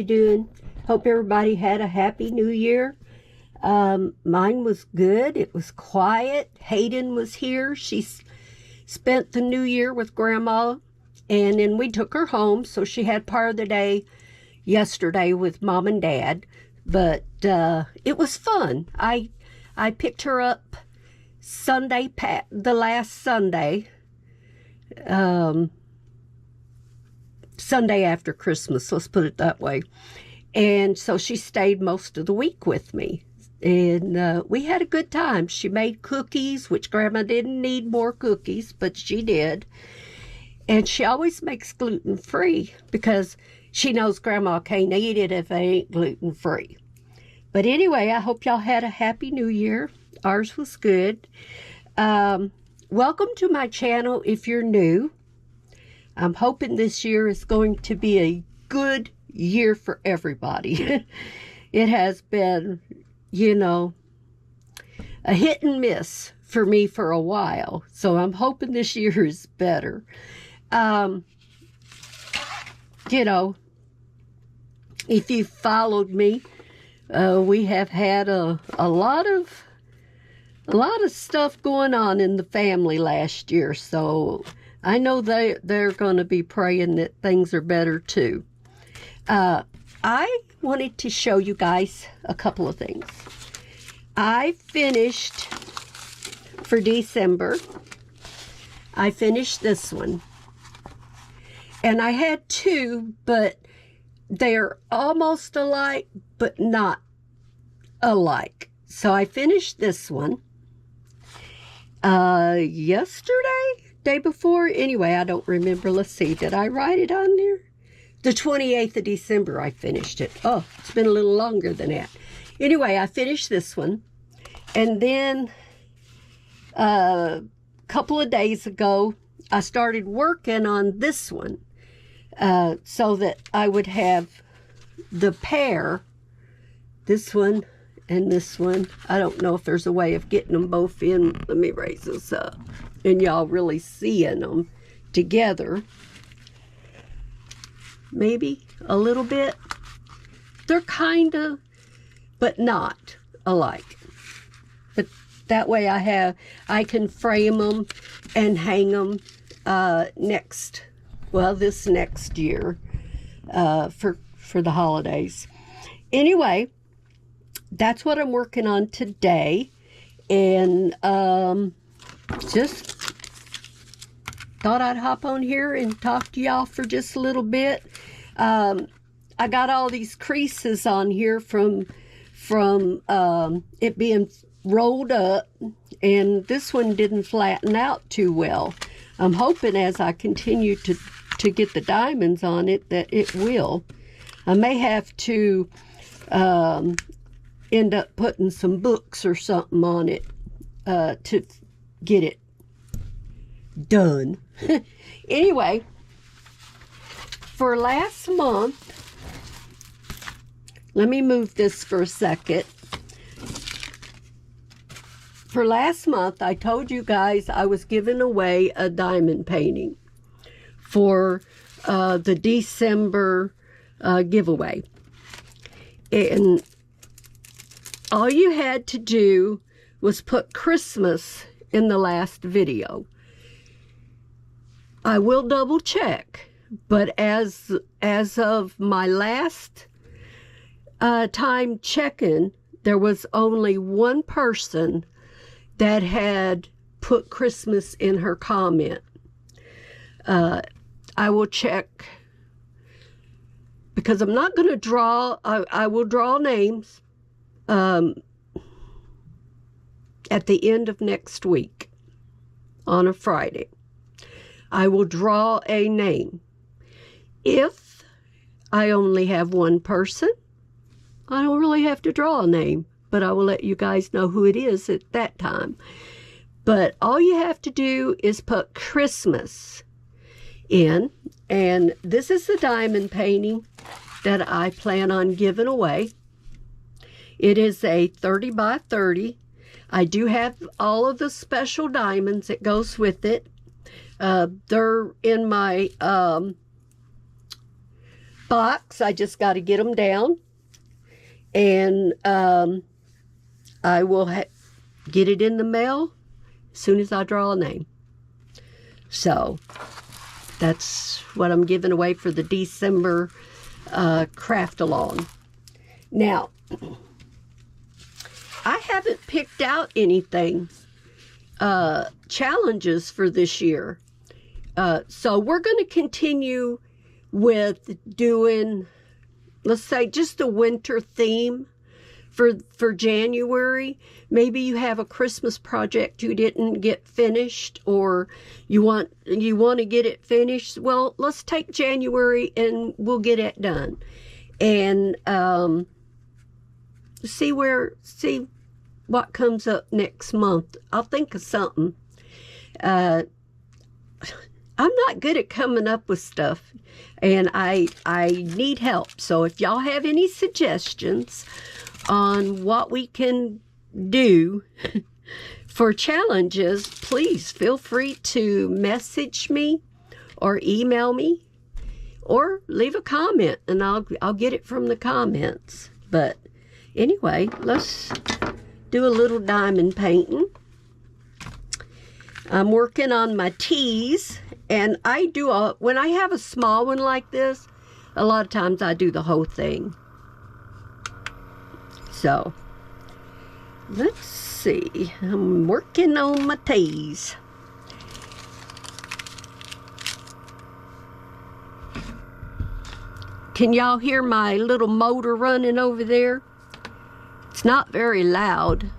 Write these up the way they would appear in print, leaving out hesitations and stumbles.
you doing? Hope everybody had a happy new year. Mine was good. It was quiet. Hayden was here. She spent the new year with Grandma, and then we took her home, so she had part of the day yesterday with Mom and Dad. But it was fun. I picked her up Sunday, the last Sunday, Sunday after Christmas, let's put it that way. And so she stayed most of the week with me. And we had a good time. She made cookies, which Grandma didn't need more cookies, but she did. And she always makes gluten-free because she knows Grandma can't eat it if it ain't gluten-free. But anyway, I hope y'all had a happy new year. Ours was good. Welcome to my channel if you're new. I'm hoping this year is going to be a good year for everybody. It has been, you know, a hit and miss for me for a while. So I'm hoping this year is better. You know, if you followed me, we have had a lot of stuff going on in the family last year. So I know they're going to be praying that things are better too. I wanted to show you guys a couple of things. I finished for December. I finished this one. And I had two, but they're almost alike, but not alike. So I finished this one yesterday, day before. Anyway, I don't remember. Let's see. Did I write it on there? The 28th of December, I finished it. Oh, it's been a little longer than that. Anyway, I finished this one. And then a couple of days ago, I started working on this one so that I would have the pair, this one and this one. I don't know if there's a way of getting them both in. Let me raise this up. And y'all really seeing them together. Maybe a little bit. They're kind of, but not alike. But that way I can frame them and hang them this next year for the holidays. Anyway, that's what I'm working on today. And just thought I'd hop on here and talk to y'all for just a little bit. I got all these creases on here from it being rolled up, and this one didn't flatten out too well. I'm hoping as I continue to get the diamonds on it that it will. I may have to end up putting some books or something on it to get it done. Anyway, for last month, let me move this for a second. For last month, I told you guys I was giving away a diamond painting for the December giveaway. And all you had to do was put Christmas in the last video. I will double check, but as of my last time checking, there was only one person that had put Christmas in her comment. I will check, because I'm not going to draw, I will draw names at the end of next week on a Friday. I will draw a name. If I only have one person, I don't really have to draw a name, but I will let you guys know who it is at that time. But all you have to do is put Christmas in, and this is the diamond painting that I plan on giving away. It is a 30 by 30. I do have all of the special diamonds that goes with it. They're in my box. I just got to get them down. And I will get it in the mail as soon as I draw a name. So that's what I'm giving away for the December craft-along. Now, I haven't picked out anything, challenges for this year. So we're going to continue with doing, let's say, just a winter theme for January. Maybe you have a Christmas project you didn't get finished, or you want to get it finished. Well, let's take January and we'll get it done. And see what comes up next month. I'll think of something. I'm not good at coming up with stuff, and I need help. So if y'all have any suggestions on what we can do for challenges, please feel free to message me or email me or leave a comment, and I'll get it from the comments. But anyway, let's do a little diamond painting. I'm working on my teas, and when I have a small one like this, a lot of times I do the whole thing. So, let's see. I'm working on my teas. Can y'all hear my little motor running over there? It's not very loud.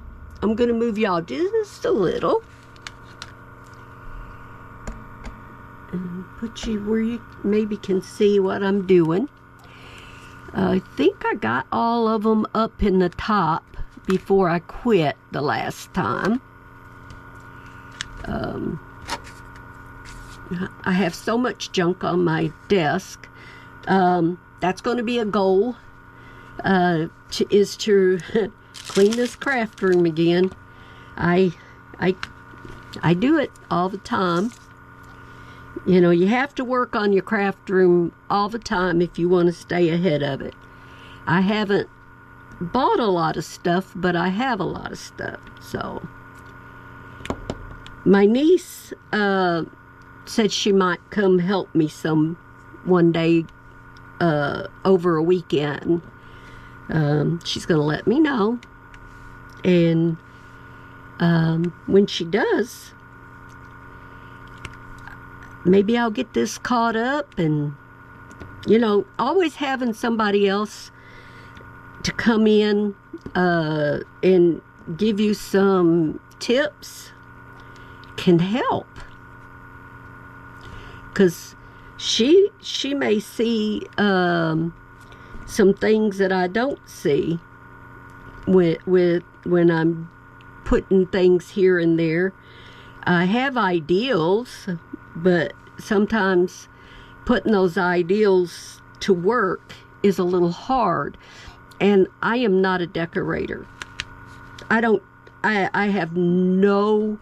I'm going to move y'all just a little. And put you where you maybe can see what I'm doing. I think I got all of them up in the top before I quit the last time. I have so much junk on my desk. That's going to be a goal, is to clean this craft room again. I do it all the time. You know, you have to work on your craft room all the time if you want to stay ahead of it. I haven't bought a lot of stuff, but I have a lot of stuff. So, my niece said she might come help me one day over a weekend. She's going to let me know. And when she does, maybe I'll get this caught up. And, you know, always having somebody else to come in and give you some tips can help. Because she may see some things that I don't see when I'm putting things here and there. I have ideals, but sometimes putting those ideals to work is a little hard. And I am not a decorator. I have no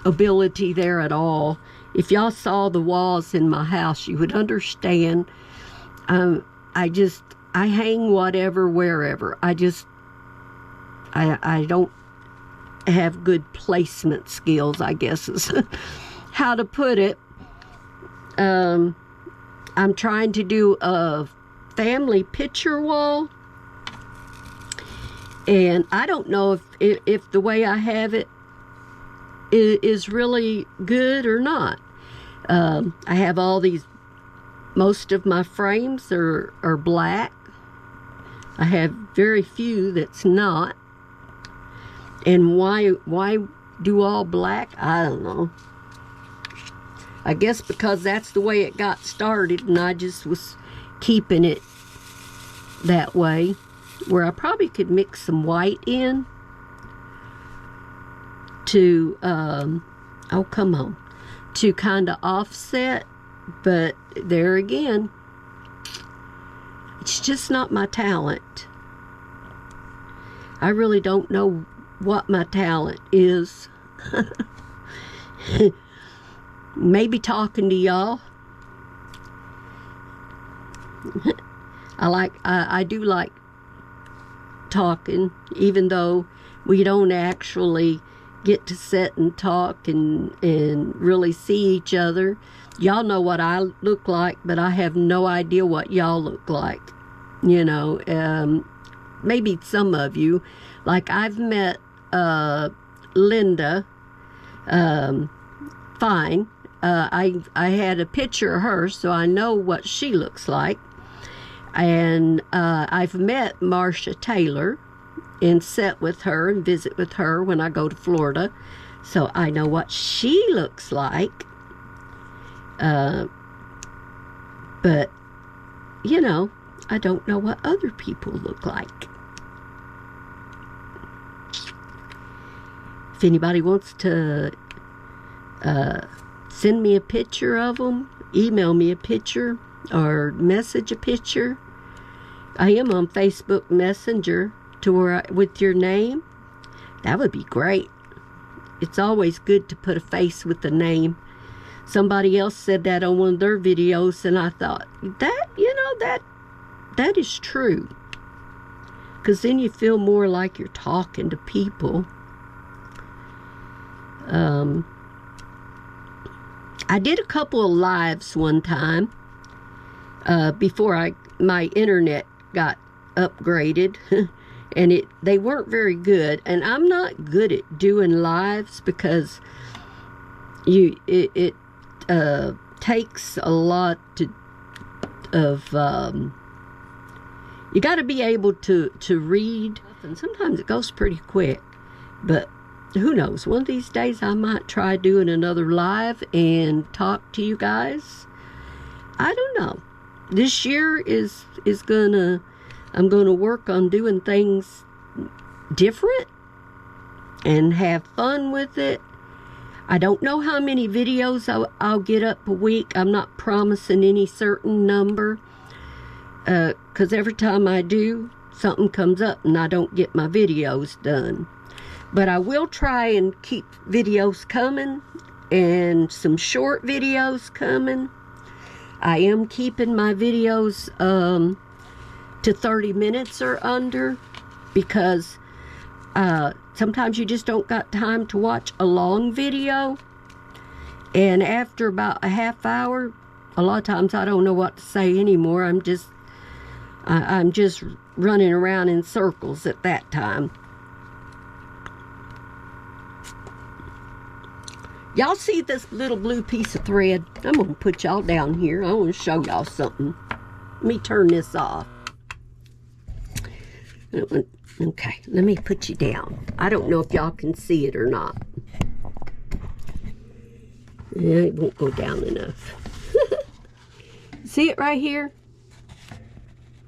ability there at all. If y'all saw the walls in my house, you would understand. I hang whatever, wherever. I don't have good placement skills, I guess is how to put it. I'm trying to do a family picture wall, and I don't know if the way I have it is really good or not. I have all these, most of my frames are black. I have very few that's not. And why do all black? I don't know. I guess because that's the way it got started, and I just was keeping it that way, where I probably could mix some white in to to kind of offset. But there again, it's just not my talent. I really don't know what my talent is. Maybe talking to y'all. I do like talking, even though we don't actually get to sit and talk and really see each other. Y'all know what I look like, but I have no idea what y'all look like. You know, maybe some of you. Like, I've met Linda, fine. I had a picture of her, so I know what she looks like. And I've met Marcia Taylor and sat with her and visit with her when I go to Florida. So I know what she looks like. But, you know, I don't know what other people look like. If anybody wants to send me a picture of them, email me a picture, or message a picture. I am on Facebook Messenger with your name. That would be great. It's always good to put a face with a name. Somebody else said that on one of their videos, and I thought, that is true. Because then you feel more like you're talking to people. I did a couple of lives one time before my internet got upgraded, and they weren't very good. And I'm not good at doing lives because it takes a lot of you got to be able to read, and sometimes it goes pretty quick. But who knows? One of these days I might try doing another live and talk to you guys. I don't know. This year I'm gonna work on doing things different and have fun with it. I don't know how many videos I'll get up a week. I'm not promising any certain number, because every time I do, something comes up and I don't get my videos done. But I will try and keep videos coming, and some short videos coming. I am keeping my videos to 30 minutes or under, because sometimes you just don't got time to watch a long video. And after about a half hour, a lot of times I don't know what to say anymore. I'm just running around in circles at that time. Y'all see this little blue piece of thread? I'm going to put y'all down here. I want to show y'all something. Let me turn this off. Okay, let me put you down. I don't know if y'all can see it or not. Yeah, it won't go down enough. See it right here?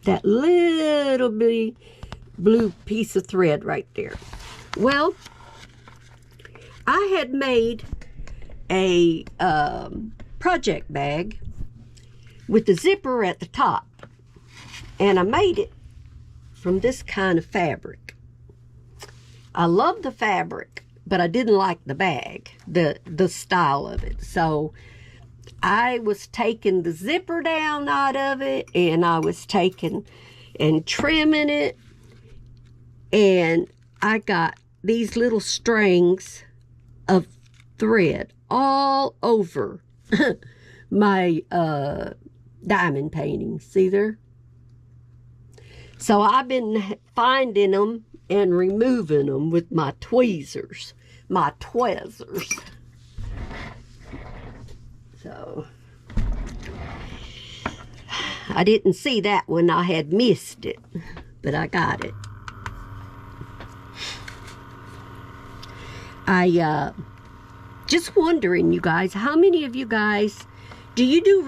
That little bitty blue piece of thread right there. Well, I had made a project bag with the zipper at the top, and I made it from this kind of fabric. I love the fabric, but I didn't like the bag, the style of it. So I was taking the zipper down out of it, and I was taking and trimming it, and I got these little strings of thread all over my diamond paintings. See there? So I've been finding them and removing them with my tweezers, my tweezers. So I didn't see that when I had missed it, but I got it. I just wondering, you guys, how many of you guys do you do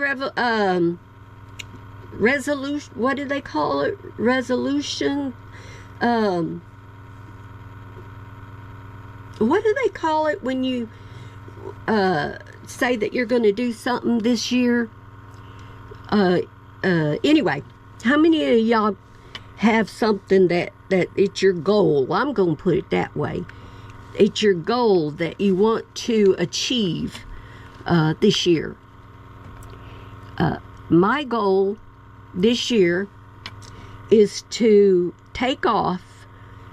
resolution? What do they call it? Resolution. What do they call it when you say that you're going to do something this year? Anyway, how many of y'all have something that it's your goal? I'm going to put it that way. It's your goal that you want to achieve this year. My goal this year is to take off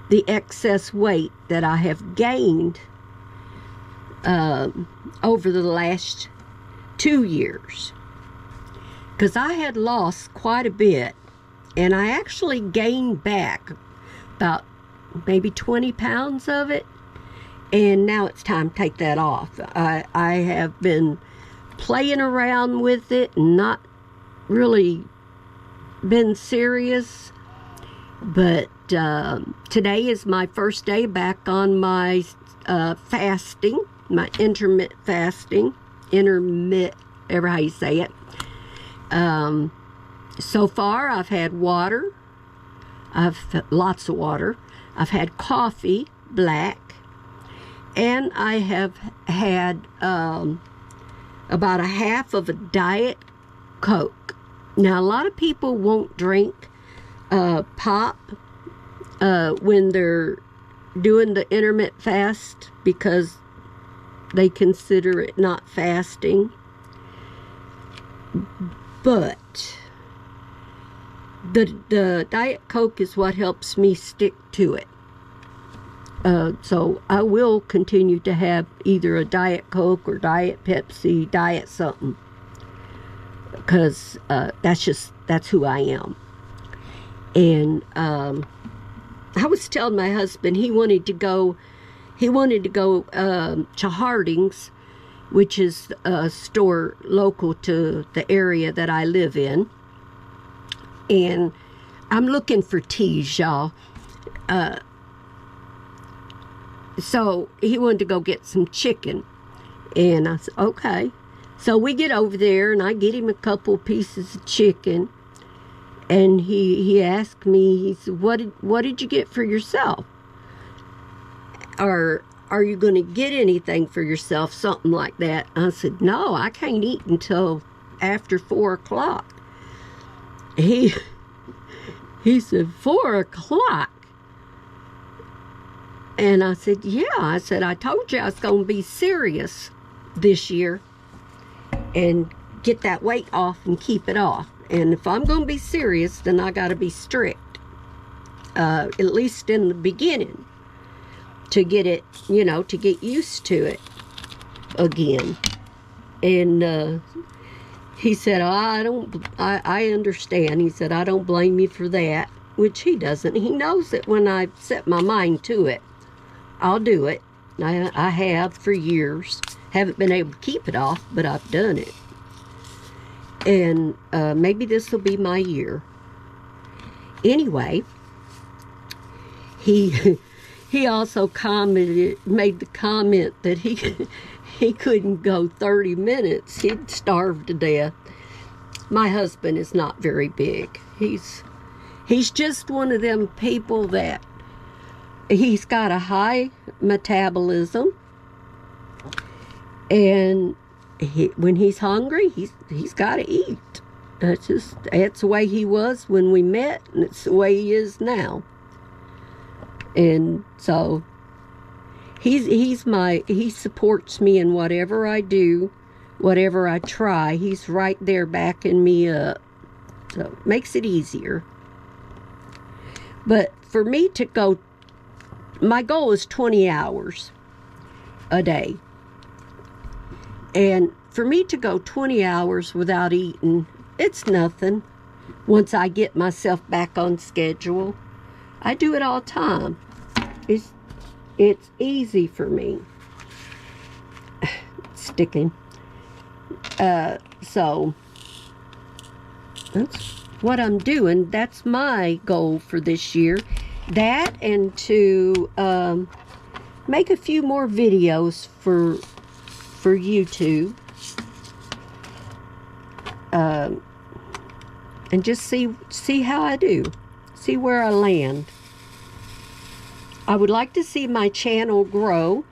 the excess weight that I have gained over the last 2 years. Because I had lost quite a bit, and I actually gained back about maybe 20 pounds of it, and now it's time to take that off. I have been playing around with it and not really been serious, but today is my first day back on my fasting, my intermittent fasting, ever how you say it. So far I've had water, lots of water, I've had coffee, black, and I have had about a half of a Diet Coke. Now, a lot of people won't drink pop when they're doing the intermittent fast because they consider it not fasting. But the Diet Coke is what helps me stick to it. So I will continue to have either a Diet Coke or Diet Pepsi, Diet something. Because that's who I am. And I was telling my husband he wanted to go to Harding's, which is a store local to the area that I live in. And I'm looking for teas, y'all. So he wanted to go get some chicken. And I said, okay. So we get over there, and I get him a couple pieces of chicken. And he asked me, he said, what did you get for yourself? Or are you going to get anything for yourself? Something like that. I said, no, I can't eat until after 4 o'clock. He said, 4 o'clock? And I said, yeah. I said, I told you I was going to be serious this year and get that weight off and keep it off. And if I'm going to be serious, then I got to be strict, at least in the beginning, to get it, to get used to it again. And he said, I understand. He said, I don't blame you for that, which he doesn't. He knows that when I set my mind to it, I'll do it. I have for years. Haven't been able to keep it off, but I've done it. And maybe this will be my year. Anyway, he also made the comment that he couldn't go 30 minutes. He'd starve to death. My husband is not very big. He's just one of them people that he's got a high metabolism, and when he's hungry, he's got to eat. That's the way he was when we met, and it's the way he is now. And so he supports me in whatever I do, whatever I try. He's right there backing me up, so it makes it easier. But for me to go, my goal is 20 hours a day. And for me to go 20 hours without eating, it's nothing. Once I get myself back on schedule, I do it all the time. It's easy for me. It's sticking. So that's what I'm doing. That's my goal for this year. That, and to make a few more videos for YouTube, and just see how I do, see where I land. I would like to see my channel grow.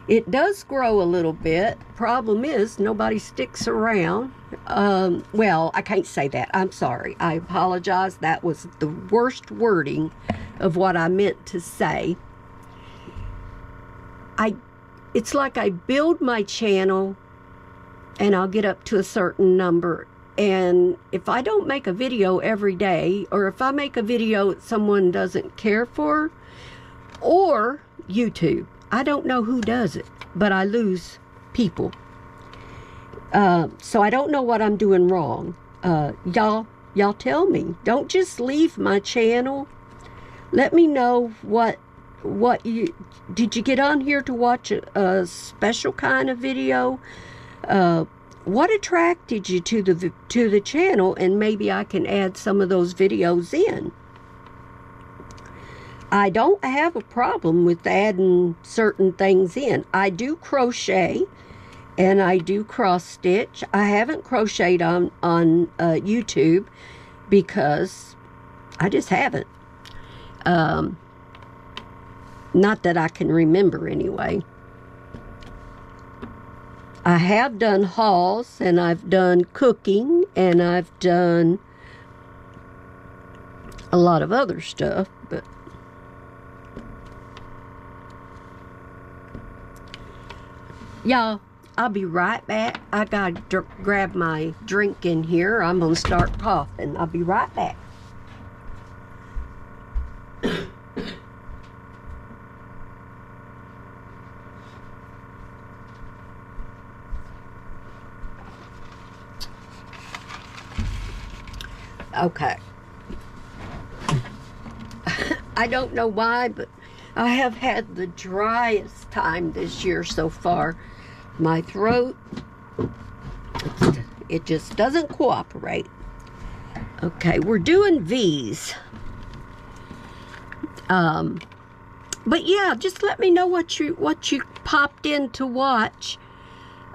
It does grow a little bit. Problem is, nobody sticks around. Well, I can't say that. I'm sorry. I apologize. That was the worst wording of what I meant to say. It's like I build my channel, and I'll get up to a certain number, And if I don't make a video every day, or if I make a video that someone doesn't care for, or YouTube, I don't know who does it, but I lose people. So I don't know what I'm doing wrong. Y'all tell me. Don't just leave my channel. Let me know what did you get on here to watch a special kind of video? What attracted you to the channel, and maybe I can add some of those videos in. I don't have a problem with adding certain things in. I do crochet and I do cross stitch. I haven't crocheted on YouTube because I just haven't. Not that I can remember anyway. I have done hauls, and I've done cooking, and I've done a lot of other stuff, but y'all, I'll be right back. I gotta grab my drink in here. I'm gonna start coughing. I'll be right back. Okay. I don't know why, but I have had the driest time this year so far. My throat, it just doesn't cooperate. Okay, we're doing V's. But yeah, just let me know what you popped in to watch.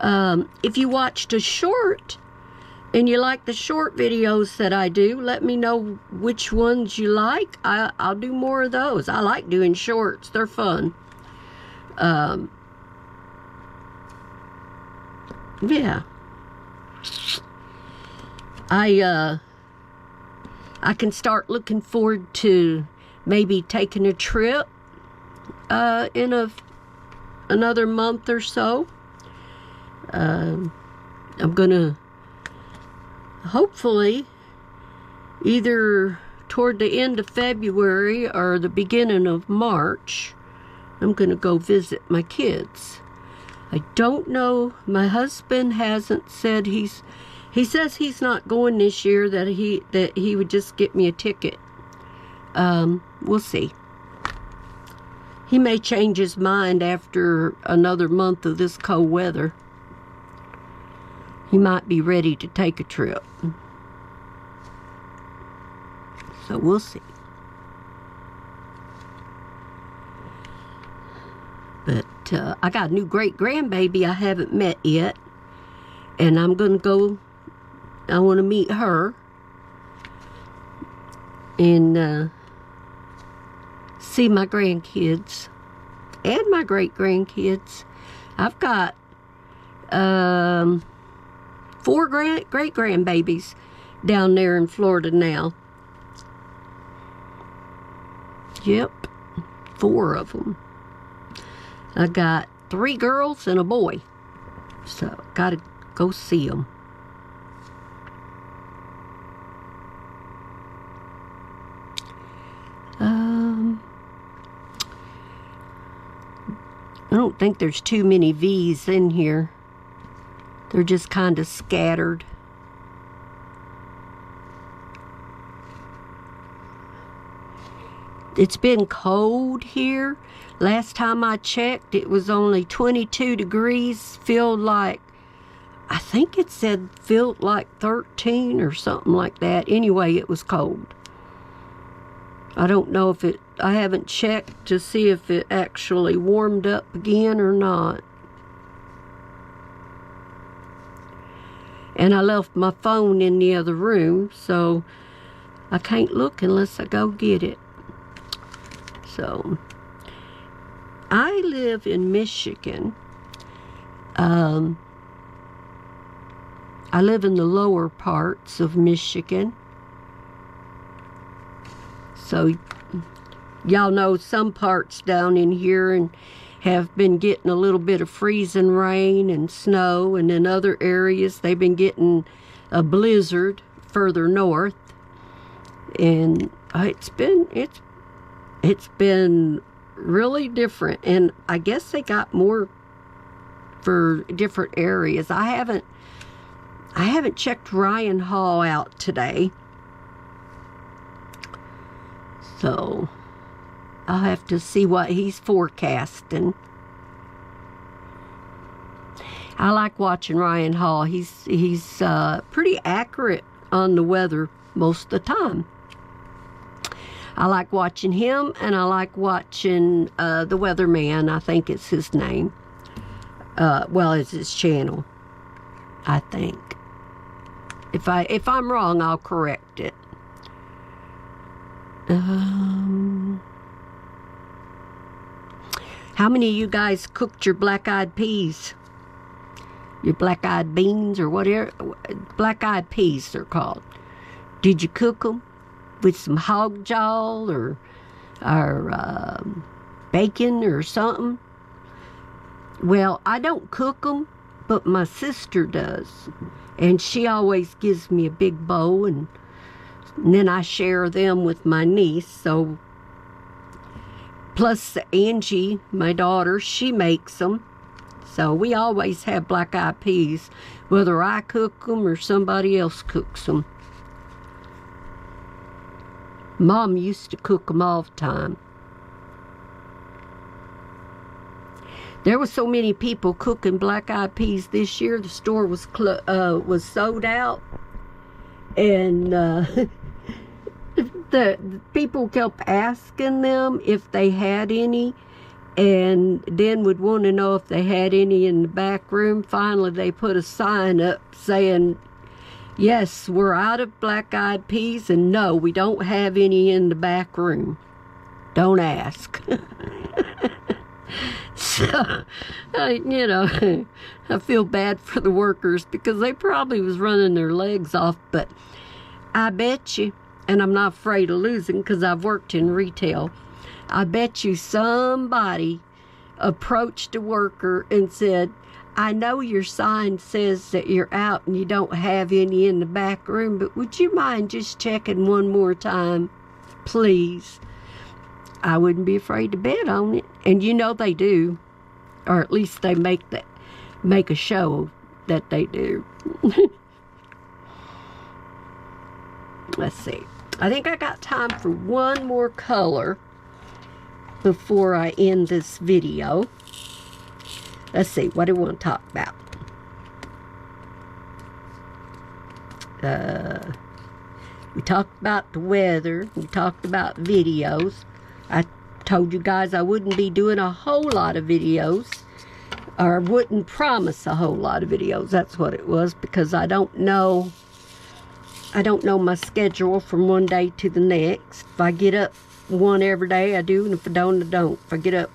If you watched a short and you like the short videos that I do, let me know which ones you like. I'll do more of those. I like doing shorts. They're fun. Yeah. I can start looking forward to maybe taking a trip in another month or so. I'm gonna hopefully either toward the end of February or the beginning of March, I'm gonna go visit my kids. I don't know. My husband hasn't said he says he's not going this year, that he would just get me a ticket. We'll see. He may change his mind after another month of this cold weather. He might be ready to take a trip. So we'll see. But I got a new great-grandbaby I haven't met yet. And I'm going to go, I want to meet her. And see my grandkids. And my great-grandkids. I've got 4 great-grandbabies down there in Florida now. Yep, 4 of them. I got 3 girls and a boy. So, gotta go see them. I don't think there's too many V's in here. They're just kind of scattered. It's been cold here. Last time I checked, it was only 22 degrees. Filled like, I think it said felt like 13 or something like that. Anyway, it was cold. I don't know if I haven't checked to see if it actually warmed up again or not. And I left my phone in the other room, so I can't look unless I go get it. So, I live in Michigan. I live in the lower parts of Michigan. So, y'all know some parts down in here and have been getting a little bit of freezing rain and snow, and in other areas they've been getting a blizzard further north, and it's been really different. And I guess they got more for different areas. I haven't checked Ryan Hall out today, so I'll have to see what he's forecasting. I like watching Ryan Hall. He's pretty accurate on the weather most of the time. I like watching him, and I like watching the Weatherman. I think it's his name. Well, it's his channel, I think. If I'm wrong, I'll correct it. How many of you guys cooked your black-eyed peas? Your black-eyed beans, or whatever. Black-eyed peas, they're called. Did you cook them with some hog jaw or bacon or something? Well, I don't cook them, but my sister does. And she always gives me a big bowl, and then I share them with my niece. So, plus Angie, my daughter, she makes them. So we always have black-eyed peas, whether I cook them or somebody else cooks them. Mom used to cook them all the time. There were so many people cooking black-eyed peas this year. The store was sold out, and the people kept asking them if they had any, and then would want to know if they had any in the back room. Finally, they put a sign up saying, yes, we're out of black-eyed peas, and no, we don't have any in the back room. Don't ask. So, you know, I feel bad for the workers because they probably was running their legs off, but I bet you, and I'm not afraid of losing because I've worked in retail, I bet you somebody approached a worker and said, I know your sign says that you're out and you don't have any in the back room, but would you mind just checking one more time, please? I wouldn't be afraid to bet on it. And you know they do. Or at least they make a show that they do. Let's see. I think I got time for one more color before I end this video. Let's see. What do we want to talk about? We talked about the weather. We talked about videos. I told you guys I wouldn't be doing a whole lot of videos, or wouldn't promise a whole lot of videos. That's what it was, because I don't know my schedule from one day to the next. If I get up one every day, I do, and if I don't, I don't. If I get up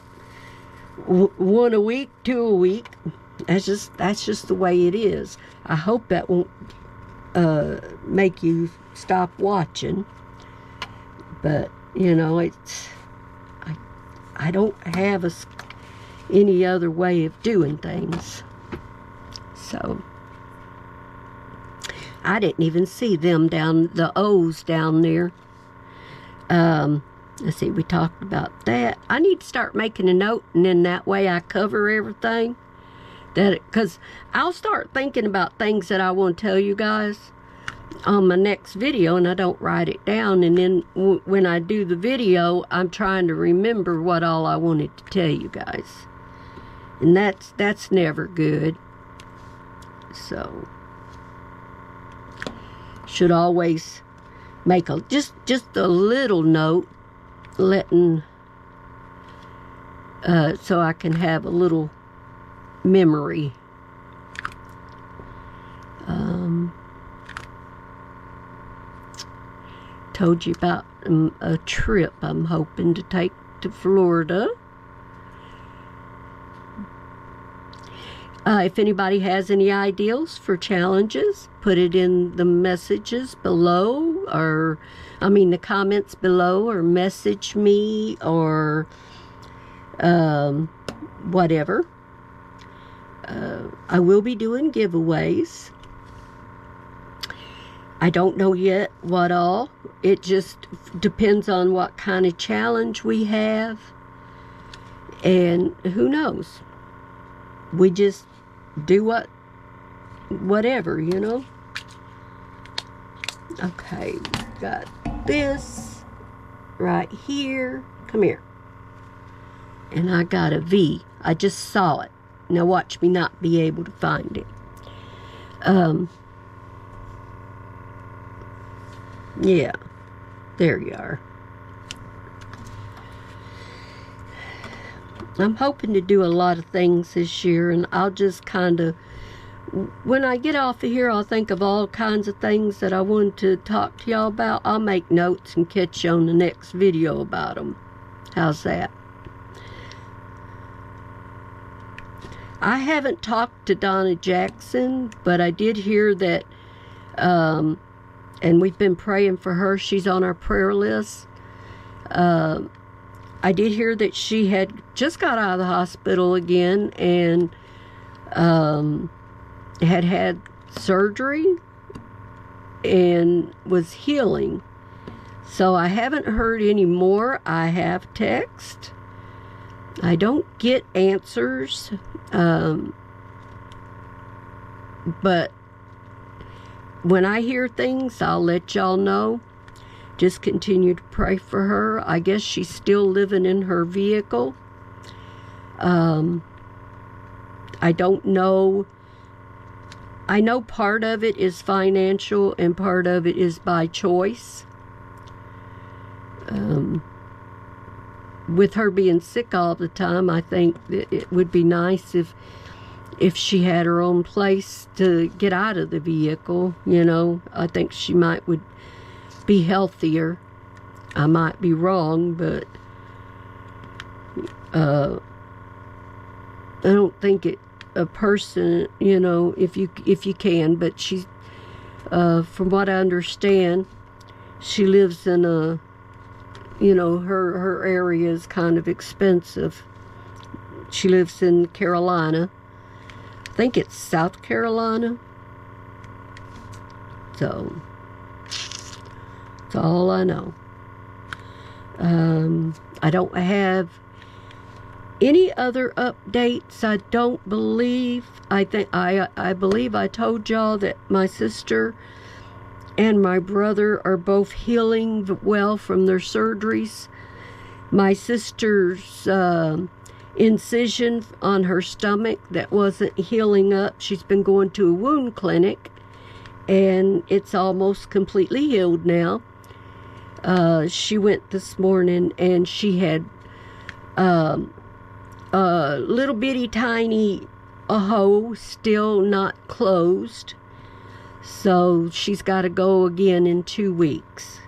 one a week, two a week, that's just the way it is. I hope that won't make you stop watching, but you know, I don't have any other way of doing things. So I didn't even see them the O's down there. Let's see, we talked about that. I need to start making a note, and then that way I cover everything. Because I'll start thinking about things that I want to tell you guys on my next video, and I don't write it down, and then when I do the video, I'm trying to remember what all I wanted to tell you guys, and that's never good. So should always make just a little note, letting so I can have a little memory. Told you about a trip I'm hoping to take to Florida. If anybody has any ideas for challenges, put it in the messages below, or the comments below, or message me, or whatever. I will be doing giveaways. I don't know yet what all. It just depends on what kind of challenge we have. And who knows? We just do whatever, you know? Okay, got this right here. Come here. And I got a V. I just saw it. Now watch me not be able to find it. Yeah, there you are. I'm hoping to do a lot of things this year, and I'll just kind of, when I get off of here, I'll think of all kinds of things that I want to talk to y'all about. I'll make notes and catch you on the next video about them. How's that? I haven't talked to Donna Jackson, but I did hear that, and we've been praying for her. She's on our prayer list. I did hear that she had just got out of the hospital again and had surgery and was healing. So I haven't heard any more. I have text. I don't get answers. But when I hear things, I'll let y'all know. Just continue to pray for her. I guess she's still living in her vehicle. I don't know. I know part of it is financial and part of it is by choice. With her being sick all the time, I think that it would be nice if she had her own place to get out of the vehicle. You know, I think she would be healthier. I might be wrong, but I don't think a person, you know, if you can, but she's from what I understand, she lives in a, you know, her area is kind of expensive. She lives in Carolina. I think it's South Carolina. So that's all I know. I don't have any other updates. I don't believe. I believe I told y'all that my sister and my brother are both healing well from their surgeries. My sister's incision on her stomach that wasn't healing up, she's been going to a wound clinic, and it's almost completely healed now. She went this morning, and she had a little bitty tiny hole still not closed. So she's got to go again in 2 weeks,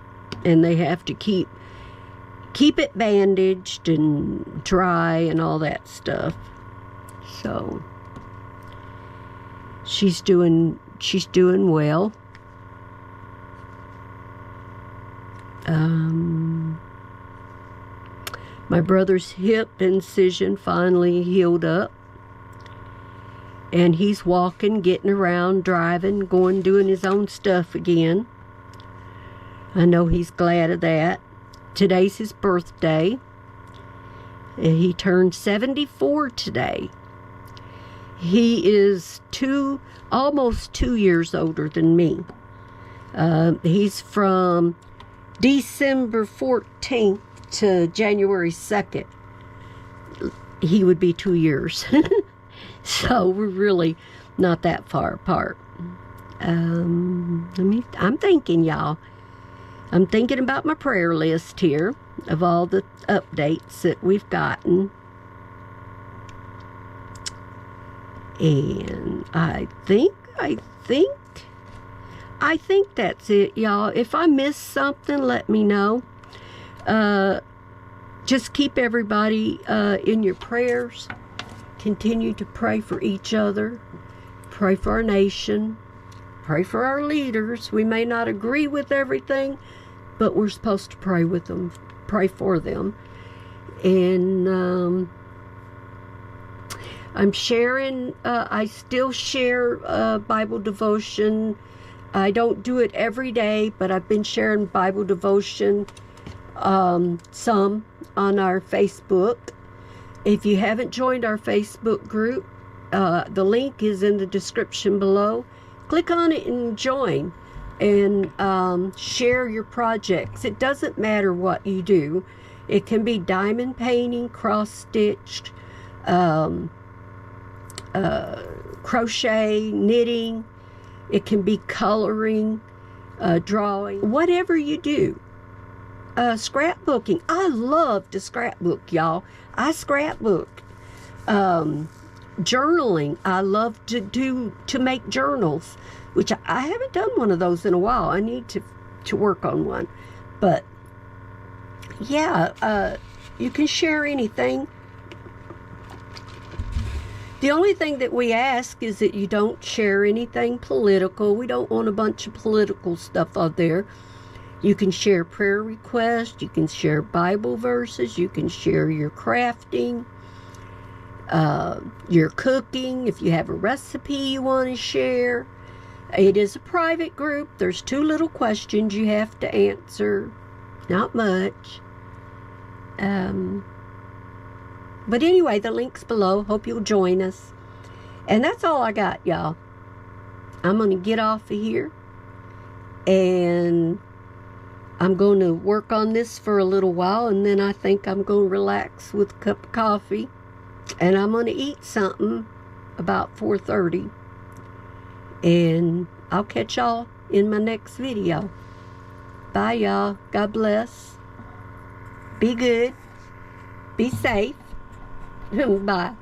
and they have to keep it bandaged and dry and all that stuff. So she's doing well. My brother's hip incision finally healed up. And he's walking, getting around, driving, doing his own stuff again. I know he's glad of that. Today's his birthday. And he turned 74 today. He is almost 2 years older than me. He's from December 14th to January 2nd. He would be 2 years. So we're really not that far apart. I'm thinking, y'all. I'm thinking about my prayer list here of all the updates that we've gotten. And I think that's it, y'all. If I missed something, let me know. Just keep everybody in your prayers. Continue to pray for each other. Pray for our nation. Pray for our leaders. We may not agree with everything, but we're supposed to pray with them. Pray for them. And I'm sharing, I still share Bible devotion I don't do it every day, but I've been sharing Bible devotion some on our Facebook. If you haven't joined our Facebook group, the link is in the description below. Click on it and join, and share your projects. It doesn't matter what you do. It can be diamond painting, cross-stitched, crochet, knitting. It can be coloring, drawing, whatever you do. Scrapbooking. I love to scrapbook, y'all. I scrapbook. Journaling. I love to make journals, which I haven't done one of those in a while. I need to work on one. But yeah, you can share anything. The only thing that we ask is that you don't share anything political. We don't want a bunch of political stuff out there. You can share prayer requests. You can share Bible verses. You can share your crafting, your cooking. If you have a recipe you want to share. It is a private group. There's 2 little questions you have to answer. Not much. But anyway, the link's below. Hope you'll join us. And that's all I got, y'all. I'm going to get off of here. And I'm going to work on this for a little while. And then I think I'm going to relax with a cup of coffee. And I'm going to eat something about 4:30. And I'll catch y'all in my next video. Bye, y'all. God bless. Be good. Be safe. Bye.